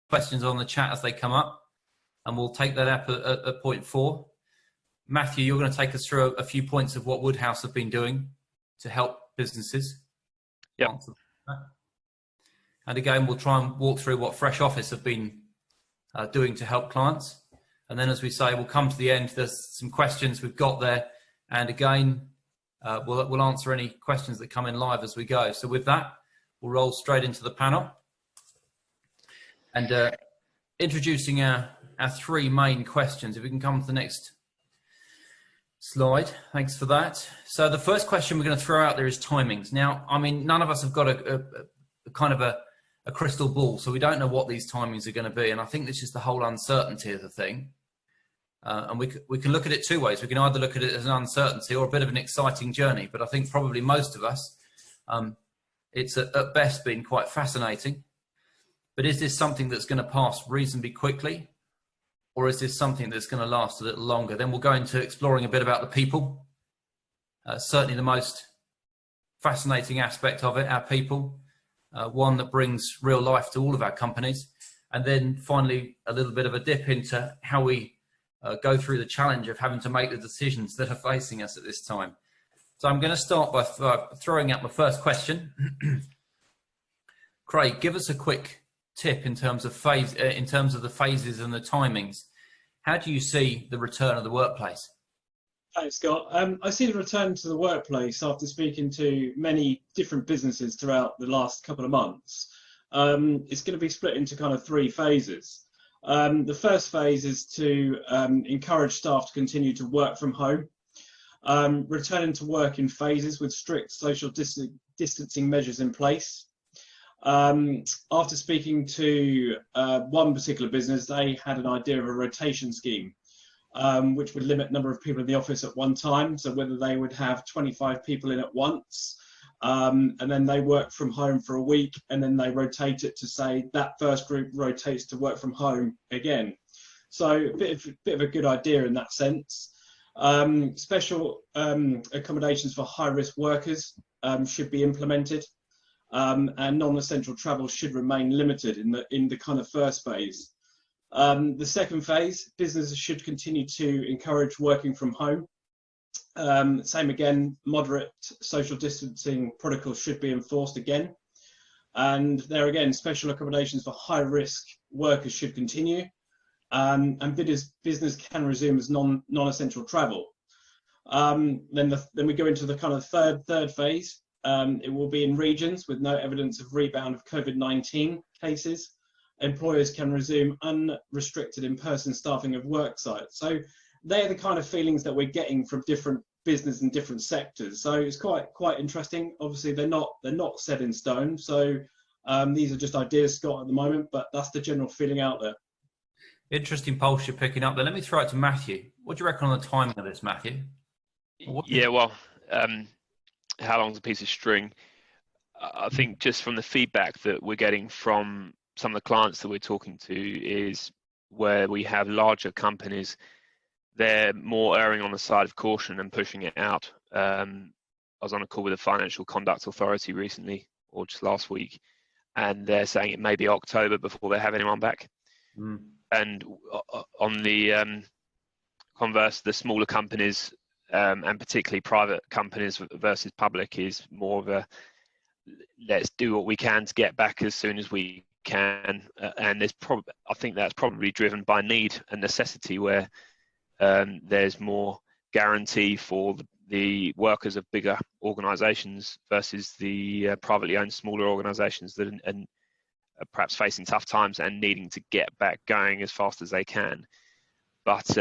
questions on the chat as they come up, and we'll take that up at point 4. Matthew, you're going to take us through a few points of what Woodhouse have been doing to help businesses. Yeah. And again, we'll try and walk through what FreshOffice have been doing to help clients. And then, as we say, we'll come to the end. There's some questions we've got there. And again, we'll answer any questions that come in live as we go. So with that, we'll roll straight into the panel. And introducing our 3 main questions. If we can come to the next slide. Thanks for that. So the first question we're going to throw out there is timings. Now, I mean, none of us have got a kind of a crystal ball, so we don't know what these timings are going to be. And I think this is the whole uncertainty of the thing. And we can look at it 2 ways. We can either look at it as an uncertainty or a bit of an exciting journey. But I think probably most of us, it's at best been quite fascinating. But is this something that's going to pass reasonably quickly? Or is this something that's going to last a little longer? Then we'll go into exploring a bit about the people. Certainly the most fascinating aspect of it, our people. One that brings real life to all of our companies. And then finally, a little bit of a dip into how we go through the challenge of having to make the decisions that are facing us at this time. So I'm going to start by throwing out my first question. Craig, give us a quick tip in terms of the phases and the timings. How do you see the return of the workplace? Thanks, Scott. I see the return to the workplace after speaking to many different businesses throughout the last couple of months. It's going to be split into kind of 3 phases. The first phase is to encourage staff to continue to work from home, returning to work in phases with strict social distancing measures in place. After speaking to one particular business, they had an idea of a rotation scheme, which would limit number of people in the office at one time. So whether they would have 25 people in at once, and then they work from home for a week, and then they rotate it to say that first group rotates to work from home again. So a bit of a good idea in that sense. Special accommodations for high-risk workers should be implemented. And non-essential travel should remain limited in the kind of first phase. The second phase, businesses should continue to encourage working from home. Same again, moderate social distancing protocols should be enforced again. And there again, special accommodations for high-risk workers should continue. And business can resume as non-essential travel. Then we go into the kind of third phase. It will be in regions with no evidence of rebound of COVID-19 cases. Employers can resume unrestricted in-person staffing of work sites. So they're the kind of feelings that we're getting from different business and different sectors. So it's quite interesting. Obviously, they're not set in stone. So these are just ideas, Scott, at the moment, but that's the general feeling out there. Interesting pulse you're picking up there. Let me throw it to Matthew. What do you reckon on the timing of this, Matthew? Yeah, well, how long's a piece of string? I think just from the feedback that we're getting from some of the clients that we're talking to is where we have larger companies, they're more erring on the side of caution and pushing it out. I was on a call with a financial conduct authority recently, or just last week, and they're saying it may be October before they have anyone back. And on the converse, the smaller companies, and particularly private companies versus public, is more of a let's do what we can to get back as soon as we can. And I think that's probably driven by need and necessity, where there's more guarantee for the workers of bigger organisations versus the privately owned smaller organisations that are perhaps facing tough times and needing to get back going as fast as they can. But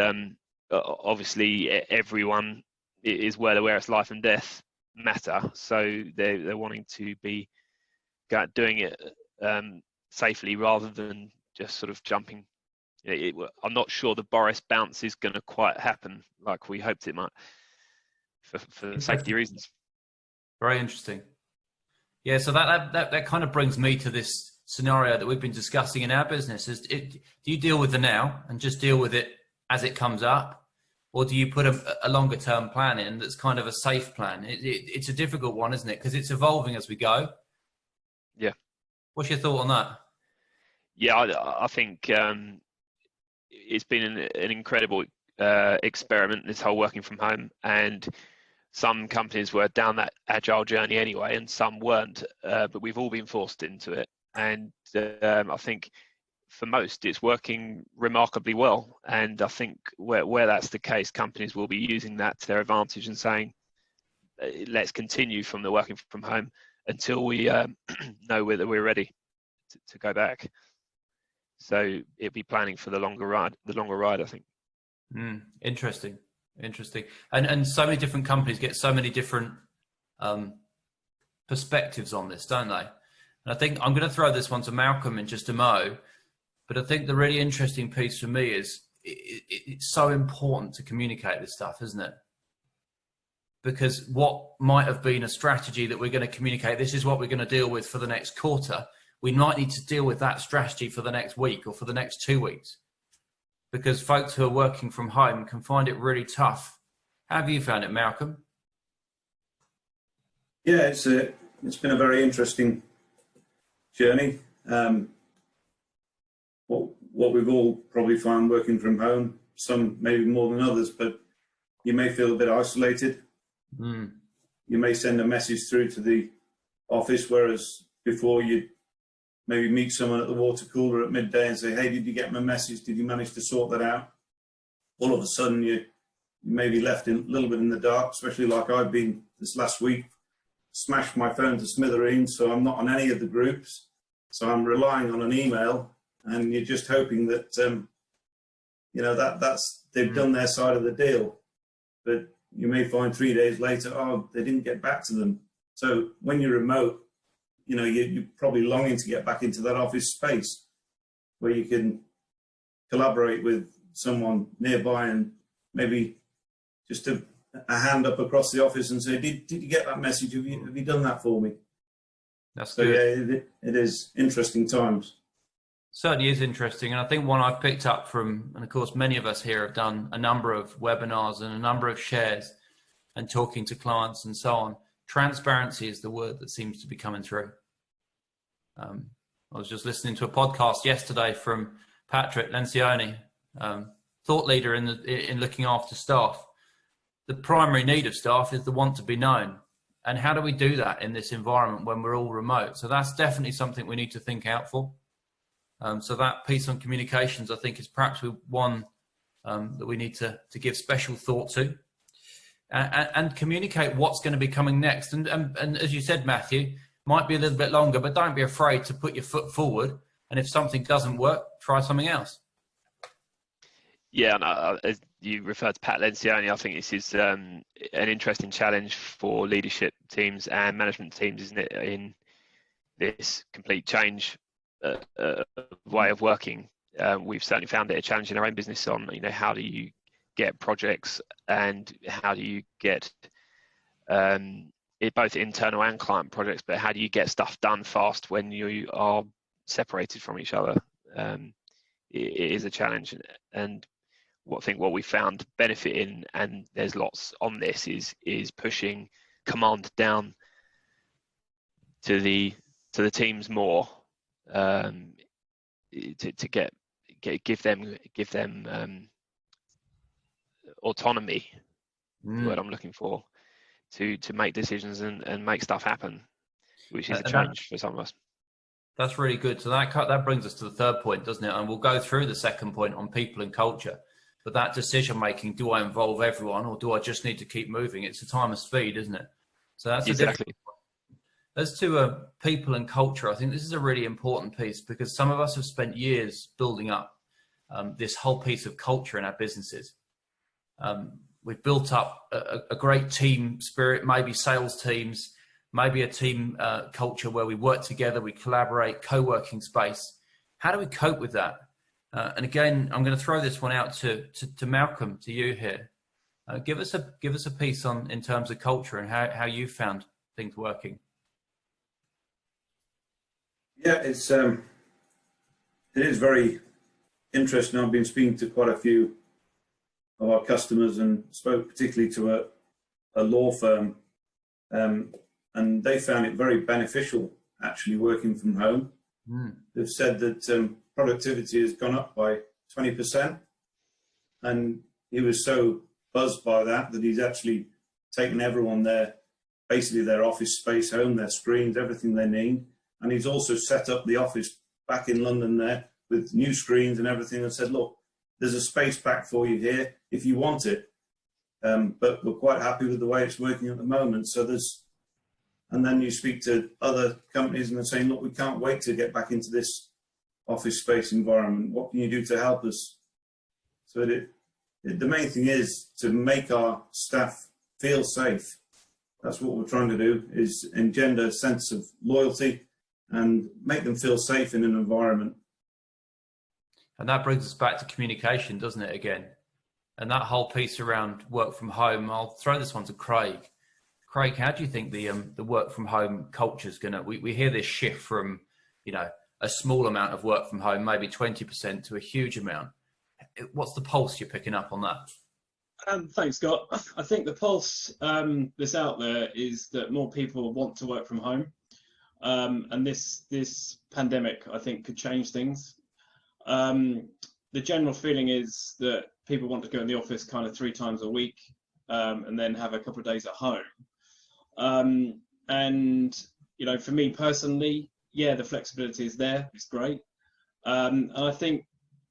obviously everyone is well aware it's life and death matter, so they're wanting to be doing it safely rather than just sort of jumping. I'm not sure the Boris bounce is going to quite happen like we hoped it might for safety reasons. Very interesting. Yeah, so that kind of brings me to this scenario that we've been discussing in our business. Do you deal with the now and just deal with it as it comes up, or do you put a longer term plan in that's kind of a safe plan? It's a difficult one, isn't it? Because it's evolving as we go. Yeah. What's your thought on that? Yeah, I think it's been an incredible experiment, this whole working from home, and some companies were down that agile journey anyway, and some weren't, but we've all been forced into it. And I think for most, it's working remarkably well. And I think where that's the case, companies will be using that to their advantage and saying, let's continue from the working from home until we know whether we're ready to go back. So it'll be planning for the longer ride, I think. Interesting. And so many different companies get so many different perspectives on this, don't they? And I think I'm going to throw this one to Malcolm in just a mo, but I think the really interesting piece for me is it's so important to communicate this stuff, isn't it? Because what might have been a strategy that we're going to communicate, this is what we're going to deal with for the next quarter, we might need to deal with that strategy for the next week or for the next 2 weeks, because folks who are working from home can find it really tough. How have you found it, Malcolm? Yeah, it's been a very interesting journey. What we've all probably found working from home, some maybe more than others, but you may feel a bit isolated. You may send a message through to the office, whereas before you'd maybe meet someone at the water cooler at midday and say, hey, did you get my message? Did you manage to sort that out? All of a sudden you may be left a little bit in the dark, especially like I've been this last week. Smashed my phone to smithereens, so I'm not on any of the groups. So I'm relying on an email, and you're just hoping that, they've done their side of the deal. But you may find 3 days later, oh, they didn't get back to them. So when you're remote, you're probably longing to get back into that office space where you can collaborate with someone nearby and maybe just a hand up across the office and say, did you get that message? Have you done that for me? That's so good. Yeah, it is interesting times. Certainly is interesting. And I think one I've picked up from, and of course, many of us here have done a number of webinars and a number of shares and talking to clients and so on. Transparency is the word that seems to be coming through. I was just listening to a podcast yesterday from Patrick Lencioni, thought leader in looking after staff. The primary need of staff is the want to be known. And how do we do that in this environment when we're all remote? So that's definitely something we need to think out for. So that piece on communications, I think, is perhaps one that we need to give special thought to. And communicate what's going to be coming next. And as you said, Matthew, might be a little bit longer, but don't be afraid to put your foot forward. And if something doesn't work, try something else. Yeah, and as you referred to Pat Lencioni, I think this is an interesting challenge for leadership teams and management teams, isn't it, in this complete change way of working. We've certainly found it a challenge in our own business on, how do you get projects and how do you get both internal and client projects, but how do you get stuff done fast when you are separated from each other? It is a challenge, and I think what we found benefit in, and there's lots on this, is pushing command down to the teams more, to give them autonomy, the word I'm looking for, to make decisions and make stuff happen, which is a challenge for some of us. That's really good. So that brings us to the third point, doesn't it? And we'll go through the second point on people and culture. But that decision making, do I involve everyone or do I just need to keep moving? It's a time of speed, isn't it? So that's exactly. As to people and culture, I think this is a really important piece, because some of us have spent years building up this whole piece of culture in our businesses. We've built up a great team spirit, maybe sales teams, maybe a team culture where we work together, we collaborate, co-working space. How do we cope with that? And again, I'm going to throw this one out to Malcolm, to you here. Give us a piece in terms of culture and how you found things working. Yeah, it is very interesting. I've been speaking to quite a few of our customers and spoke particularly to a law firm, and they found it very beneficial actually working from home. They've said that productivity has gone up by 20%. And he was so buzzed by that he's actually taken everyone basically their office space home, their screens, everything they need. And he's also set up the office back in London there with new screens and everything, and said, look, there's a space back for you here if you want it. But we're quite happy with the way it's working at the moment. So and then you speak to other companies and they're saying, look, we can't wait to get back into this office space environment. What can you do to help us? So the main thing is to make our staff feel safe. That's what we're trying to do, is engender a sense of loyalty and make them feel safe in an environment. And that brings us back to communication, doesn't it, again? And that whole piece around work from home, I'll throw this one to Craig. Craig, how do you think the work from home culture is going to, we hear this shift from, a small amount of work from home, maybe 20%, to a huge amount. What's the pulse you're picking up on that? Thanks, Scott. I think the pulse that's out there is that more people want to work from home. And this pandemic, I think, could change things. The general feeling is that people want to go in the office kind of 3 times a week, and then have a couple of days at home. And, for me personally, the flexibility is there. It's great. And I think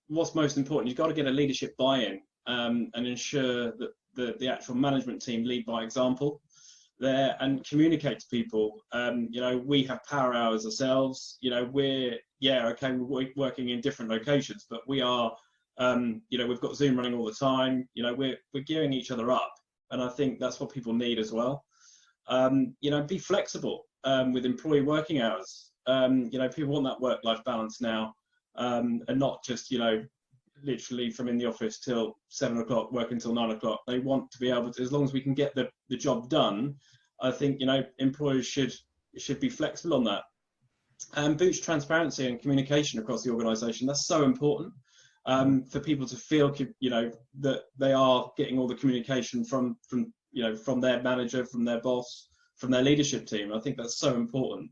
what's most important, you've got to get a leadership buy-in, and ensure that the actual management team lead by example there and communicate to people. We have power hours ourselves. We're working in different locations, but we are, we've got Zoom running all the time. We're gearing each other up, and I think that's what people need as well. Be flexible with employee working hours. People want that work-life balance now, and not just literally from in the office till 7 o'clock, working till 9 o'clock. They want to be able to, as long as we can get the job done. I think employers should be flexible on that. And boost transparency and communication across the organisation. That's so important for people to feel that they are getting all the communication from their manager, from their boss, from their leadership team. I think that's so important.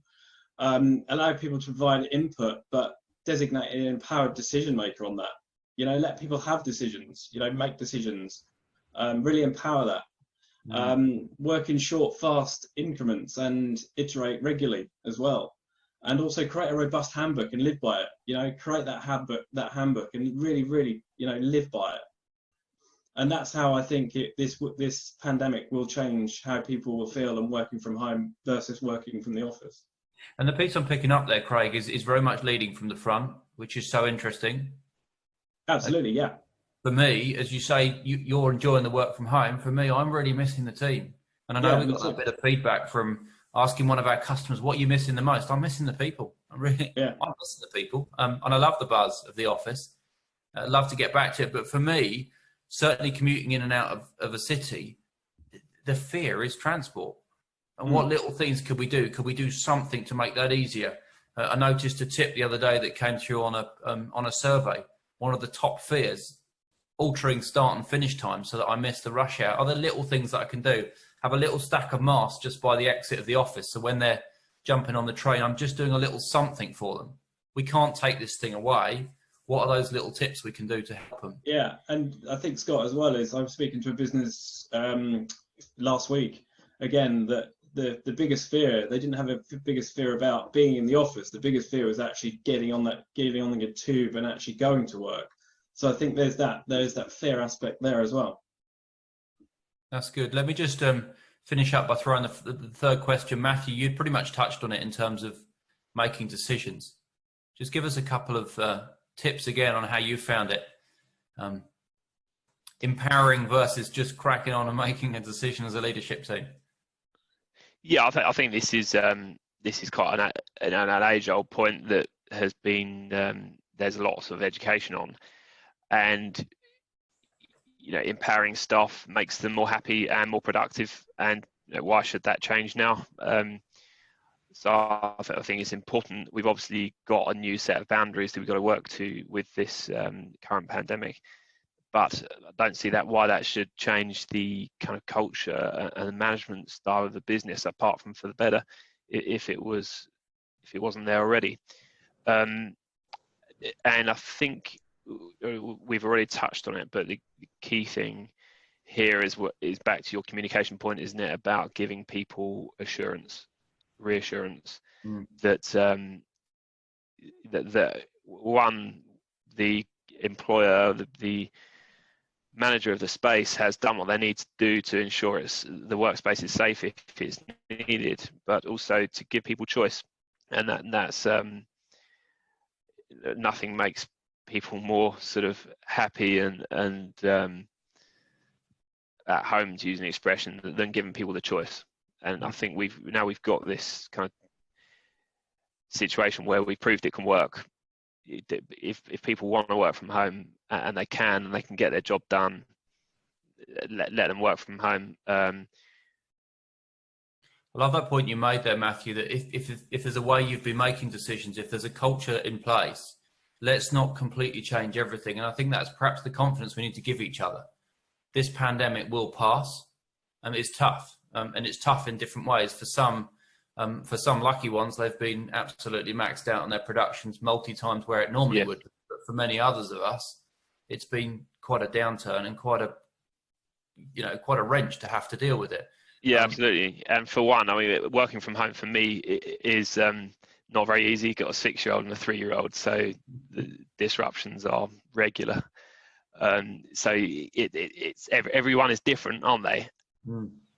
Allow people to provide input, but designate an empowered decision maker on that. Let people have decisions, make decisions, really empower that. Work in short, fast increments and iterate regularly as well. And also create a robust handbook and live by it. Create that handbook and really, really, live by it. And that's how I think this pandemic will change how people will feel and working from home versus working from the office. And the piece I'm picking up there, Craig, is very much leading from the front, which is so interesting. Absolutely, yeah. For me, as you say, you're enjoying the work from home. For me, I'm really missing the team. And I know we got that bit of feedback from asking one of our customers, what are you missing the most? I'm missing the people. I'm missing the people. And I love the buzz of the office. I love to get back to it. But for me, certainly commuting in and out of a city, the fear is transport. And what little things could we do? Could we do something to make that easier? I noticed a tip the other day that came through on a survey. One of the top fears, altering start and finish time so that I miss the rush hour. Are there little things that I can do? Have a little stack of masks just by the exit of the office, so when they're jumping on the train, I'm just doing a little something for them. We can't take this thing away. What are those little tips we can do to help them? Yeah, and I think, Scott, as well, is I was speaking to a business last week, again, that the biggest fear, they didn't have a biggest fear about being in the office. The biggest fear was actually getting on the tube and actually going to work. So I think there's that fear aspect there as well. That's good. Let me just finish up by throwing the third question. Matthew, you'd pretty much touched on it in terms of making decisions. Just give us a couple of tips again on how you found it. Empowering versus just cracking on and making a decision as a leadership team. Yeah, I think this is quite an age-old point that has been there's lots of education on, and empowering staff makes them more happy and more productive. And why should that change now? So I think it's important. We've obviously got a new set of boundaries that we've got to work to with this current pandemic. But I don't see why that should change the kind of culture and the management style of the business, apart from for the better, if it wasn't there already. And I think we've already touched on it, but the key thing here is back to your communication point, isn't it? About giving people reassurance that that one, the employer, the manager of the space has done what they need to do to ensure the workspace is safe if it's needed, but also to give people choice, and that's nothing makes people more sort of happy and at home, to use an expression, than giving people the choice. And I think we've got this kind of situation where we've proved it can work. If people want to work from home and they can get their job done, let them work from home. I love that point you made there, Matthew, that if there's a way you've been making decisions, if there's a culture in place, let's not completely change everything. And I think that's perhaps the confidence we need to give each other. This pandemic will pass, and it's tough, and it's tough in different ways. For some lucky ones, they've been absolutely maxed out on their productions multi times where it normally would. But for many others of us, it's been quite a downturn and quite a wrench to have to deal with it. Yeah, absolutely. And for one, I mean, working from home for me is not very easy. You've got a 6-year-old and a 3-year-old, so the disruptions are regular. So it's everyone is different, aren't they?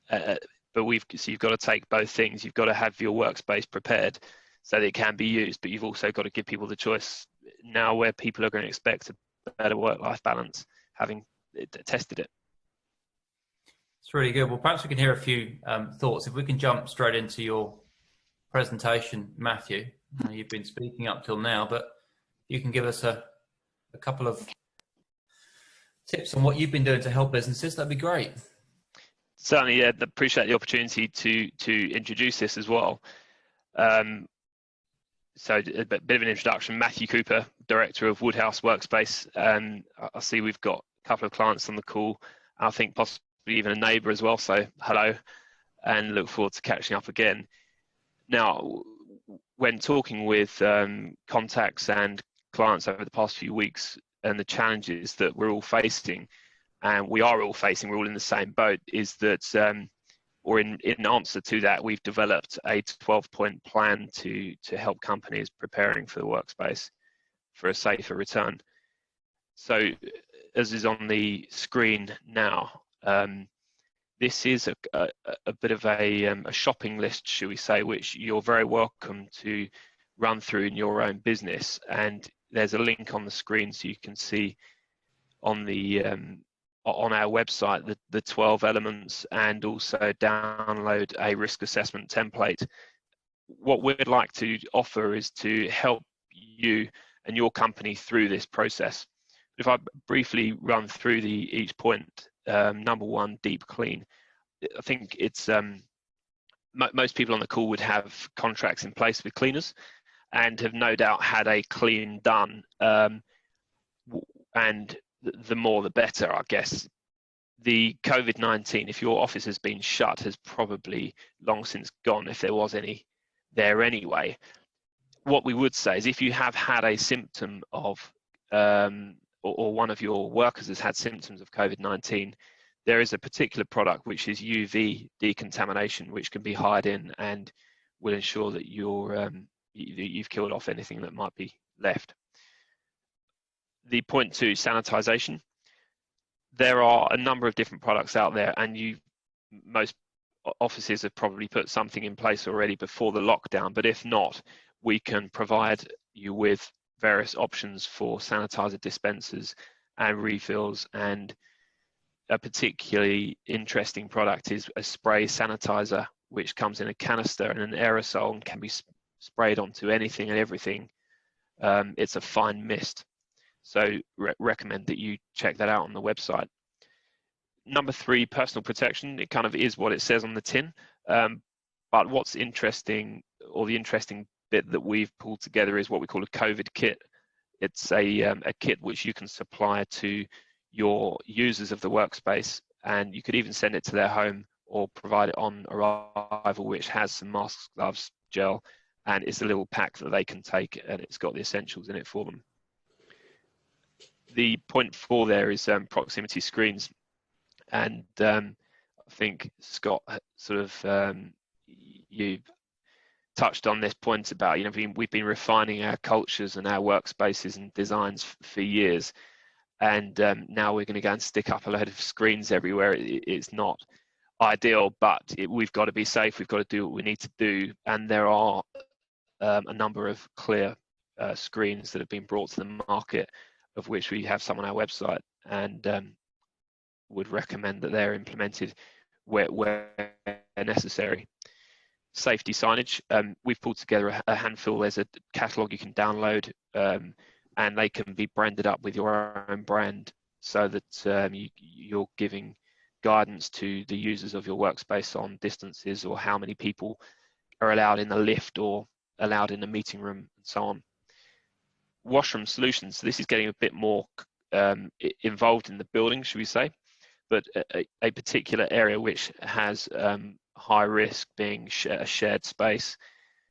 But you've got to take both things. You've got to have your workspace prepared so that it can be used, but you've also got to give people the choice now where people are going to expect a better work-life balance, having tested it. It's really good. Well, perhaps we can hear a few thoughts. If we can jump straight into your presentation, Matthew. You've been speaking up till now, but you can give us a couple of tips on what you've been doing to help businesses. That'd be great. Certainly, yeah. Appreciate the opportunity to introduce this as well. So a bit of an introduction. Matthew Cooper, Director of Woodhouse Workspace. I see we've got a couple of clients on the call. I think possibly even a neighbour as well. So hello, and look forward to catching up again. Now, when talking with contacts and clients over the past few weeks, and the challenges that we're all facing, and we're all in the same boat, is that, or in answer to that, we've developed a 12-point plan to help companies preparing for the workspace for a safer return. So, as is on the screen now, this is a bit of a shopping list, shall we say, which you're very welcome to run through in your own business. And there's a link on the screen so you can see on the on our website the 12 elements, and also download a risk assessment template. What we'd like to offer is to help you and your company through this process. If I briefly run through each point, number one, deep clean. I think it's most people on the call would have contracts in place with cleaners and have no doubt had a clean done, and the more the better, I guess. The COVID-19, if your office has been shut, has probably long since gone, if there was any there anyway. What we would say is if you have had a symptom of, or one of your workers has had symptoms of COVID-19, there is a particular product which is UV decontamination, which can be hired in and will ensure that you've killed off anything that might be left. The point two, sanitization. There are a number of different products out there, and most offices have probably put something in place already before the lockdown, but if not, we can provide you with various options for sanitizer dispensers and refills. And a particularly interesting product is a spray sanitizer, which comes in a canister and an aerosol and can be sprayed onto anything and everything. It's a fine mist. So recommend that you check that out on the website. Number three, personal protection. It kind of is what it says on the tin. But what's interesting, or the interesting bit that we've pulled together, is what we call a COVID kit. It's a kit which you can supply to your users of the workspace, and you could even send it to their home or provide it on arrival, which has some masks, gloves, gel, and it's a little pack that they can take, and it's got the essentials in it for them. the point 4 there is proximity screens, and I think Scott sort of you touched on this point about, we've been refining our cultures and our workspaces and designs for years, and now we're going to go and stick up a load of screens everywhere. It's not ideal, but we've got to be safe. We've got to do what we need to do, and there are a number of clear screens that have been brought to the market, of which we have some on our website, and would recommend that they're implemented where necessary. Safety signage, we've pulled together a handful. There's a catalogue you can download, and they can be branded up with your own brand, so that you're giving guidance to the users of your workspace on distances, or how many people are allowed in the lift or allowed in the meeting room, and so on. Washroom solutions, so this is getting a bit more involved in the building, should we say, but a particular area which has high risk, being a shared space.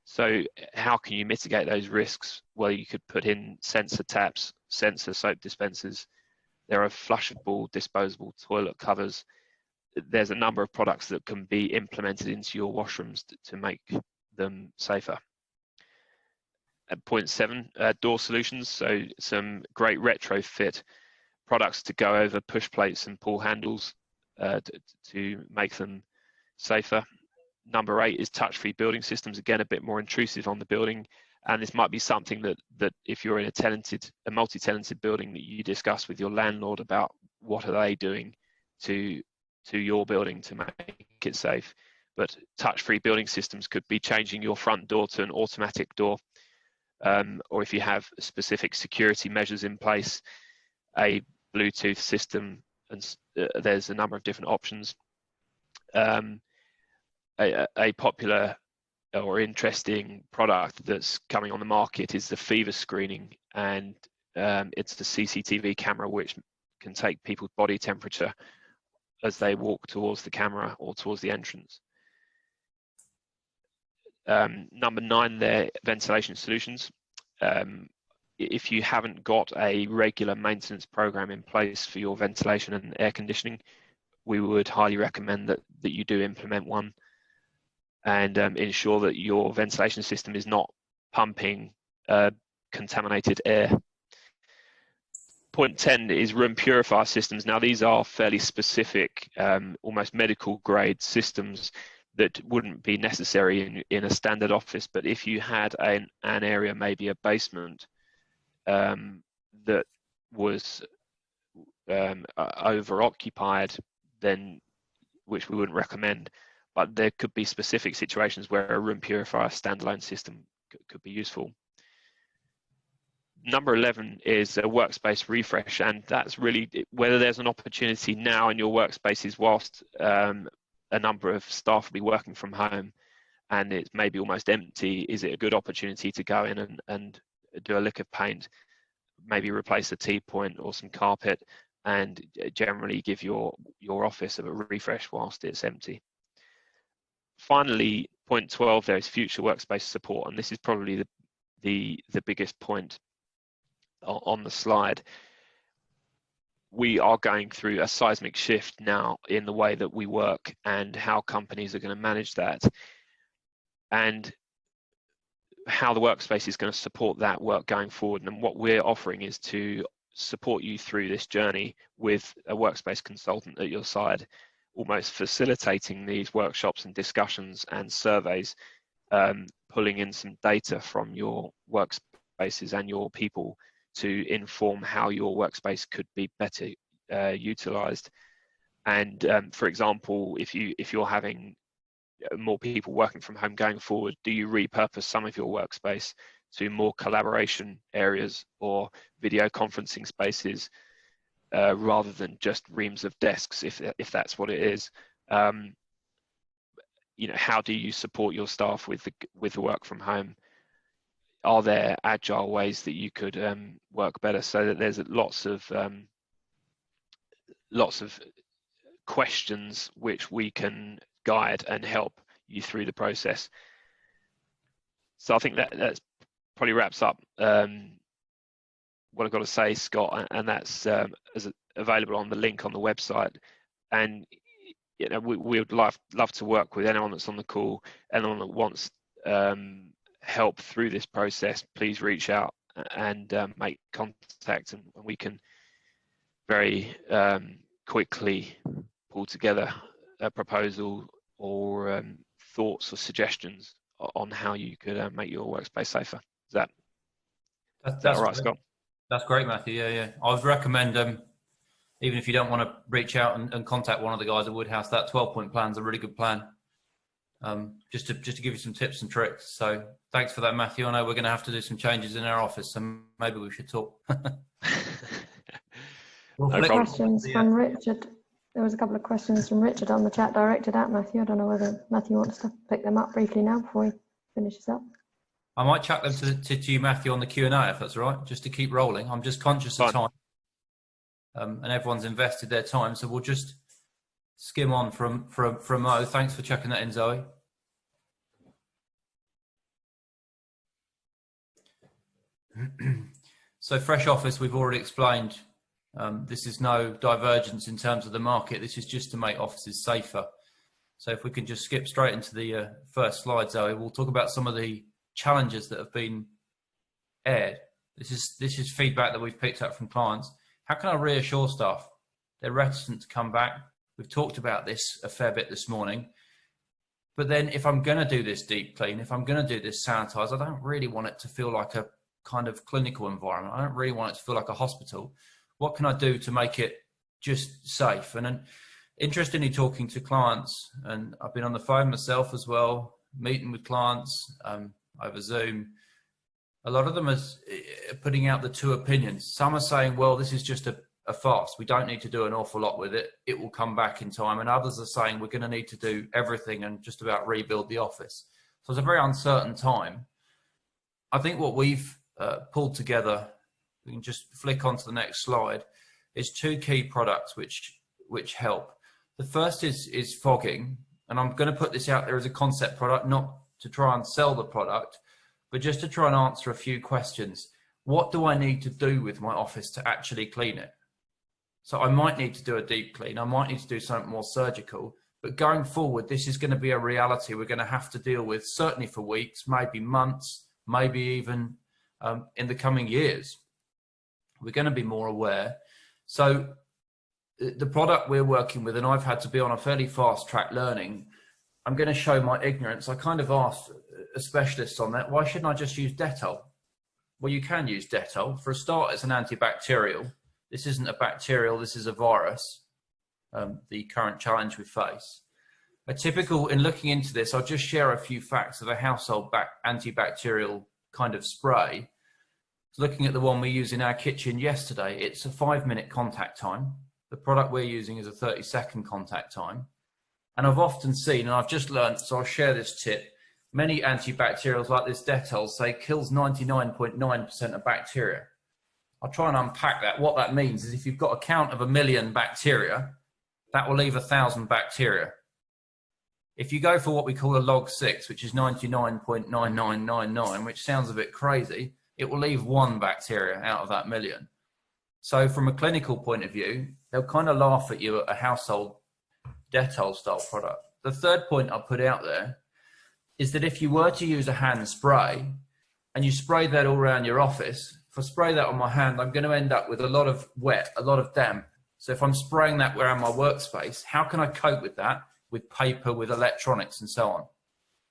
So how can you mitigate those risks? Well, you could put in sensor taps, sensor soap dispensers. There are flushable, disposable toilet covers. There's a number of products that can be implemented into your washrooms to make them safer. At point 7, door solutions. So some great retrofit products to go over push plates and pull handles to make them safer. Number 8 is touch-free building systems. Again, a bit more intrusive on the building, and this might be something that if you're in a multi-tenanted building, that you discuss with your landlord about what are they doing to your building to make it safe. But touch-free building systems could be changing your front door to an automatic door, or if you have specific security measures in place, a Bluetooth system, and there's a number of different options. A popular or interesting product that's coming on the market is the fever screening, and it's the CCTV camera which can take people's body temperature as they walk towards the camera or towards the entrance. Number 9 there, ventilation solutions. If you haven't got a regular maintenance program in place for your ventilation and air conditioning, we would highly recommend that you do implement one, and ensure that your ventilation system is not pumping contaminated air. Point 10 is room purifier systems. Now, these are fairly specific, almost medical grade systems that wouldn't be necessary in a standard office, but if you had an area, maybe a basement, that was over occupied, then, which we wouldn't recommend, but there could be specific situations where a room purifier standalone system could be useful. Number 11 is a workspace refresh, and that's really whether there's an opportunity now in your workspaces whilst a number of staff will be working from home and it's maybe almost empty. Is it a good opportunity to go in and do a lick of paint, maybe replace a tea point or some carpet, and generally give your office a refresh whilst it's empty? Finally, point 12 there is future workspace support, and this is probably the biggest point on the slide. We are going through a seismic shift now in the way that we work and how companies are going to manage that, and how the workspace is going to support that work going forward. And what we're offering is to support you through this journey with a workspace consultant at your side, almost facilitating these workshops and discussions and surveys, pulling in some data from your workspaces and your people to inform how your workspace could be better utilized. And for example, if you're having more people working from home going forward, do you repurpose some of your workspace to more collaboration areas or video conferencing spaces, rather than just reams of desks, if that's what it is? How do you support your staff with the work from home? Are there agile ways that you could work better? So that there's lots of questions which we can guide and help you through the process. So I think that's probably wraps up what I've got to say, Scott, and that's available on the link on the website. And we would love to work with anyone that's on the call, anyone that wants help through this process. Please reach out and make contact, and we can very quickly pull together a proposal or thoughts or suggestions on how you could make your workspace safer. Is that all right, Scott? That's great, Matthew. Yeah. I would recommend, even if you don't want to reach out and contact one of the guys at Woodhouse, that 12-point plan is a really good plan. Just to give you some tips and tricks. So thanks for that, Matthew. I know we're going to have to do some changes in our office, so maybe we should talk. Questions from Richard. There was a couple of questions from Richard on the chat directed at Matthew. I don't know whether Matthew wants to pick them up briefly now before he finishes up. I might chuck them to you, Matthew, on the Q&A, if that's all right, just to keep rolling. I'm just conscious of time, and everyone's invested their time, so we'll just skim on from Mo. Thanks for chucking that in, Zoe. So FreshOffice, we've already explained. This is no divergence in terms of the market. This is just to make offices safer. So if we can just skip straight into the first slide, Zoe, we'll talk about some of the challenges that have been aired. This is feedback that we've picked up from clients. How can I reassure staff? They're reticent to come back. We've talked about this a fair bit this morning. But then if I'm going to do this deep clean, if I'm going to do this sanitize, I don't really want it to feel like a kind of clinical environment. I don't really want it to feel like a hospital. What can I do to make it just safe? And then interestingly, talking to clients, and I've been on the phone myself as well, meeting with clients over Zoom. A lot of them are putting out the two opinions. Some are saying, well, this is just a farce. We don't need to do an awful lot with it. It will come back in time. And others are saying we're going to need to do everything and just about rebuild the office. So it's a very uncertain time. I think what we've pulled together, we can just flick onto the next slide, is two key products which help. The first is fogging, and I'm going to put this out there as a concept product, not to try and sell the product, but just to try and answer a few questions. What do I need to do with my office to actually clean it? So I might need to do a deep clean. I might need to do something more surgical, but going forward, this is going to be a reality we're going to have to deal with, certainly for weeks, maybe months, maybe even in the coming years. We're going to be more aware. So the product we're working with, and I've had to be on a fairly fast track learning, I'm going to show my ignorance. I kind of asked a specialist on that, why shouldn't I just use Dettol? Well, you can use Dettol. For a start, it's an antibacterial. This isn't a bacterial, this is a virus, the current challenge we face. A typical, in looking into this, I'll just share a few facts of a household antibacterial kind of spray. Looking at the one we use in our kitchen yesterday, it's a 5-minute contact time. The product we're using is a 30-second contact time. And I've often seen, and I've just learned, so I'll share this tip, many antibacterials like this Dettol say kills 99.9% of bacteria. I'll try and unpack that. What that means is if you've got a count of 1 million bacteria, that will leave 1,000 bacteria. If you go for what we call a log 6, which is 99.9999, which sounds a bit crazy, it will leave 1 bacteria out of that million. So from a clinical point of view, they'll kind of laugh at you at a household Dettol style product. The third point I'll put out there is that if you were to use a hand spray and you spray that all around your office, if I spray that on my hand, I'm going to end up with a lot of wet, a lot of damp. So if I'm spraying that around my workspace, how can I cope with that? With paper, with electronics and so on.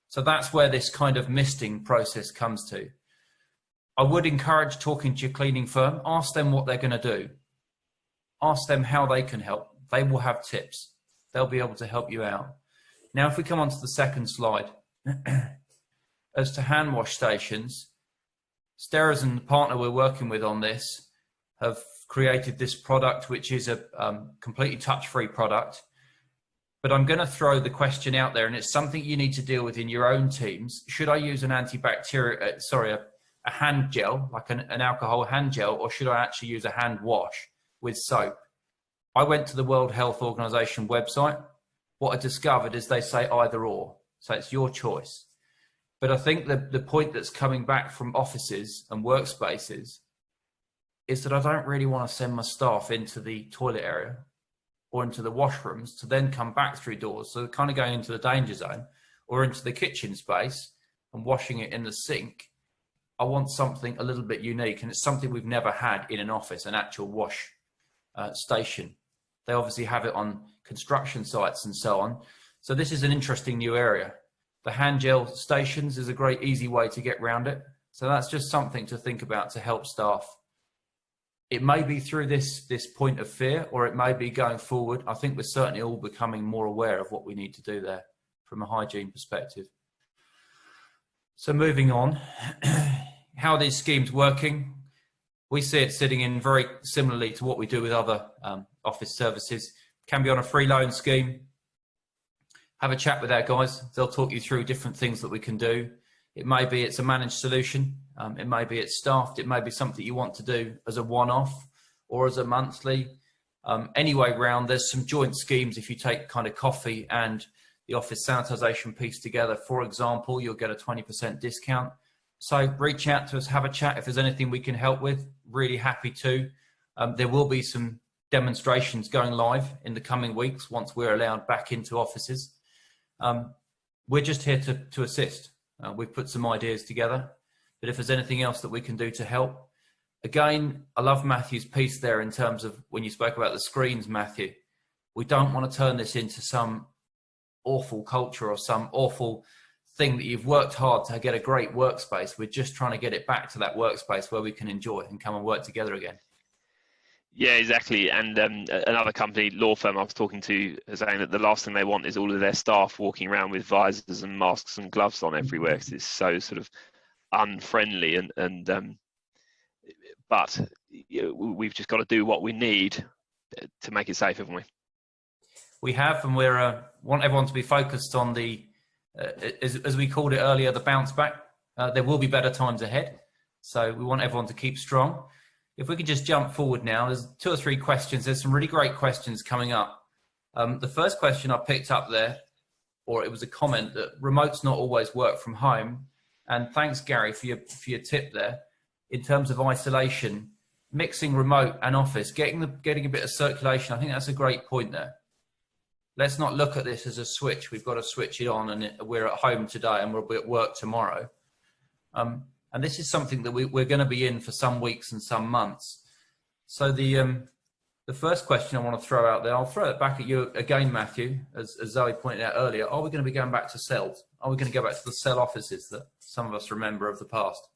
So that's where this kind of misting process comes to. I would encourage talking to your cleaning firm. Ask them what they're going to do. Ask them how they can help. They will have tips. They'll be able to help you out. Now, if we come on to the second slide, as to hand wash stations, Steras and the partner we're working with on this have created this product, which is a completely touch-free product. But I'm going to throw the question out there, and it's something you need to deal with in your own teams. Should I use an antibacterial, a hand gel, like an alcohol hand gel, or should I actually use a hand wash with soap? I went to the World Health Organization website. What I discovered is they say either or, so it's your choice. But I think the point that's coming back from offices and workspaces is that I don't really want to send my staff into the toilet area or into the washrooms to then come back through doors. So they're kind of going into the danger zone or into the kitchen space and washing it in the sink. I want something a little bit unique, and it's something we've never had in an office, an actual wash station. They obviously have it on construction sites and so on. So this is an interesting new area. The hand gel stations is a great easy way to get around it. So that's just something to think about to help staff. It may be through this point of fear, or it may be going forward. I think we're certainly all becoming more aware of what we need to do there from a hygiene perspective. So moving on, how are these schemes working? We see it sitting in very similarly to what we do with other office services. Can be on a free loan scheme. Have a chat with our guys. They'll talk you through different things that we can do. It may be it's a managed solution. It may be it's staffed. It may be something you want to do as a one-off or as a monthly. Anyway round, there's some joint schemes. If you take kind of coffee and the office sanitisation piece together, for example, you'll get a 20% discount. So reach out to us, have a chat. If there's anything we can help with, really happy to. There will be some demonstrations going live in the coming weeks once we're allowed back into offices. We're just here to assist. We've put some ideas together, but if there's anything else that we can do to help. Again, I love Matthew's piece there in terms of when you spoke about the screens, Matthew. We don't want to turn this into some awful culture or some awful thing that you've worked hard to get a great workspace. We're just trying to get it back to that workspace where we can enjoy and come and work together again. Yeah, exactly. And another company, law firm I was talking to, is saying that the last thing they want is all of their staff walking around with visors and masks and gloves on everywhere, because it's so sort of unfriendly. But we've just got to do what we need to make it safe, haven't we? We have, and we want everyone to be focused on the, as we called it earlier, the bounce back. There will be better times ahead, so we want everyone to keep strong. If we could just jump forward now, there's 2 or 3 questions. There's some really great questions coming up. The first question I picked up there, or it was a comment that remotes not always work from home. And thanks, Gary, for your tip there. In terms of isolation, mixing remote and office, getting a bit of circulation, I think that's a great point there. Let's not look at this as a switch. We've got to switch it on, and we're at home today and we'll be at work tomorrow. And this is something that we're going to be in for some weeks and some months. So the first question I want to throw out there, I'll throw it back at you again, Matthew, as Zoe pointed out earlier. Are we going to be going back to cells? Are we going to go back to the cell offices that some of us remember of the past?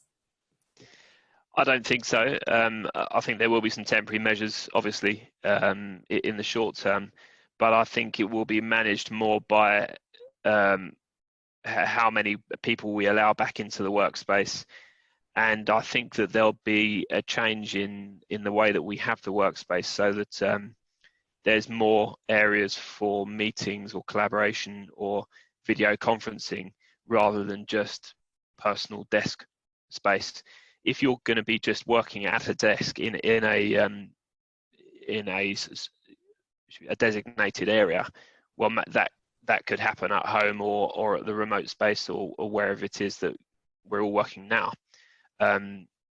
I don't think so. I think there will be some temporary measures, obviously, in the short term, but I think it will be managed more by how many people we allow back into the workspace. And I think that there'll be a change in the way that we have the workspace, so that there's more areas for meetings or collaboration or video conferencing rather than just personal desk space. If you're going to be just working at a desk in a designated area, well, that could happen at home or at the remote space or wherever it is that we're all working now.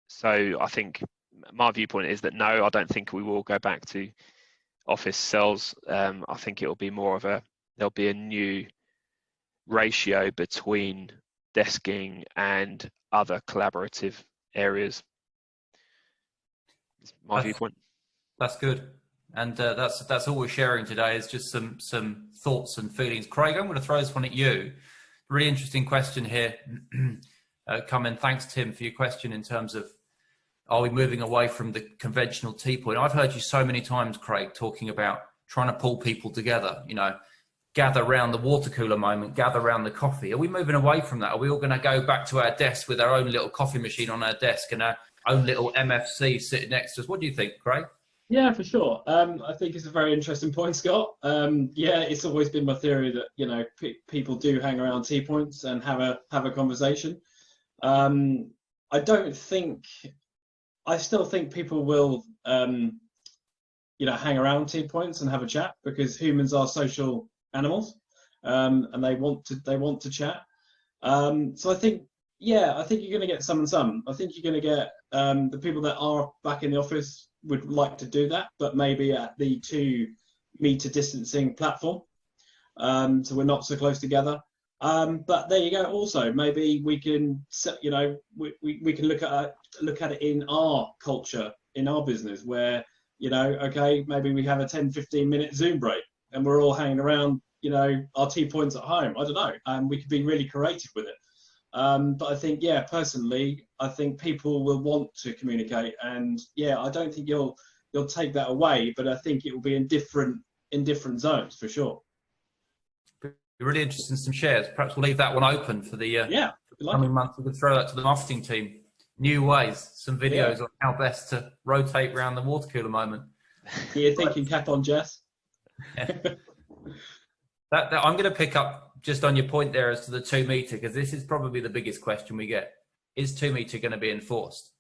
So I think my viewpoint is that no, I don't think we will go back to office cells. I think it will be more of there'll be a new ratio between desking and other collaborative areas. That's my viewpoint. That's good. And that's all we're sharing today is just some thoughts and feelings. Craig, I'm going to throw this one at you. Really interesting question here. Thanks, Tim, for your question in terms of, are we moving away from the conventional tea point? I've heard you so many times, Craig, talking about trying to pull people together, gather around the water cooler moment, gather around the coffee. Are we moving away from that? Are we all going to go back to our desk with our own little coffee machine on our desk and our own little MFC sitting next to us? What do you think, Craig? Yeah, for sure. I think it's a very interesting point, Scott. Yeah, it's always been my theory that people do hang around tea points and have a conversation. I still think people will hang around tea points and have a chat, because humans are social animals, and they want to chat. So I think Yeah, I think you're going to get some and some. I think you're going to get the people that are back in the office would like to do that, but maybe at the 2 meter distancing platform. So we're not so close together. But there you go. Also, maybe we can, you know, we can look at it in our culture, in our business, where, you know, okay, maybe we have a 10-15 minute Zoom break and we're all hanging around, you know, our tea points at home. I don't know. We could be really creative with it. But I think, yeah, personally, I think people will want to communicate, and yeah, I don't think you'll take that away, but I think it will be in different zones for sure. Be really interested in some shares. Perhaps we'll leave that one open for the coming months. We could throw that to the marketing team. New ways, some videos on how best to rotate around the water cooler moment. You're thinking cap on, Jess. That I'm going to pick up just on your point there as to the 2 meter, because this is probably the biggest question we get. Is 2 meter going to be enforced?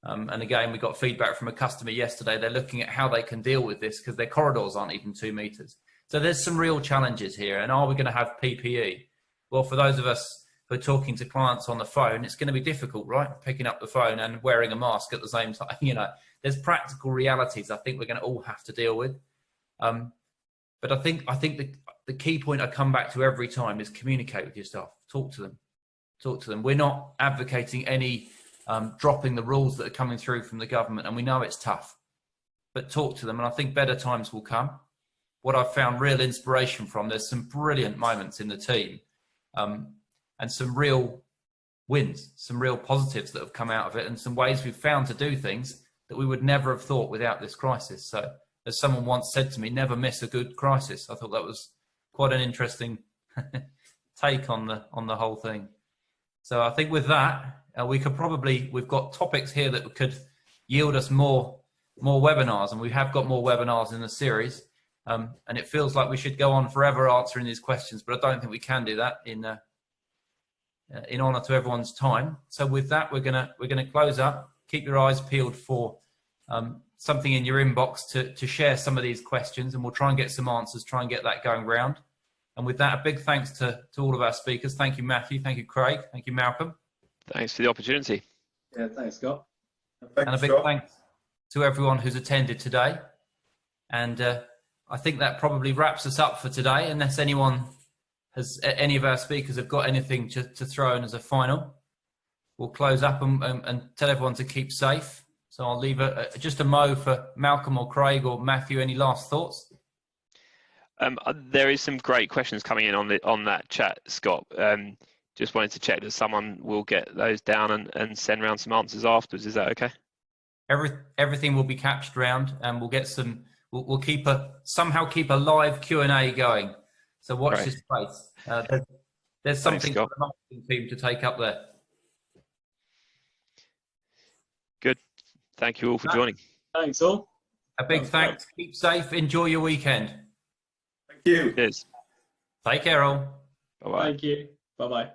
And again, we got feedback from a customer yesterday. They're looking at how they can deal with this because their corridors aren't even 2 meters. So there's some real challenges here. And are we going to have PPE? Well, for those of us who are talking to clients on the phone, it's going to be difficult, right? Picking up the phone and wearing a mask at the same time. You know, there's practical realities I think we're going to all have to deal with. But I think the key point I come back to every time is communicate with your staff. Talk to them. We're not advocating any dropping the rules that are coming through from the government, and we know it's tough. But talk to them, and I think better times will come. What I've found real inspiration from, there's some brilliant moments in the team, and some real wins, some real positives that have come out of it, and some ways we've found to do things that we would never have thought without this crisis. So, as someone once said to me, never miss a good crisis. I thought that was quite an interesting take on the whole thing. So I think with that, we've got topics here that could yield us more webinars, and we have got more webinars in the series. And it feels like we should go on forever answering these questions, but I don't think we can do that in honor to everyone's time. So with that, we're gonna close up. Keep your eyes peeled for something in your inbox to share some of these questions, and we'll try and get some answers, try and get that going round. And with that, a big thanks to all of our speakers. Thank you, Matthew. Thank you, Craig. Thank you, Malcolm. Thanks for the opportunity. Yeah, thanks, Scott. And a big thanks to everyone who's attended today. And I think that probably wraps us up for today, unless any of our speakers have got anything to throw in as a final. We'll close up and tell everyone to keep safe. So I'll leave just a mo for Malcolm or Craig or Matthew. Any last thoughts? There is some great questions coming in on that chat, Scott. Just wanted to check that someone will get those down and send around some answers afterwards. Is that okay? Everything will be captured round, and we'll get some. We'll somehow keep a live Q&A going. So watch this space. There's something for the marketing team to take up there. Good. Thank you all for joining. Thanks all. A big thanks. Keep safe. Enjoy your weekend. Thank you. Cheers. Take care all. Bye-bye. Thank you. Bye-bye.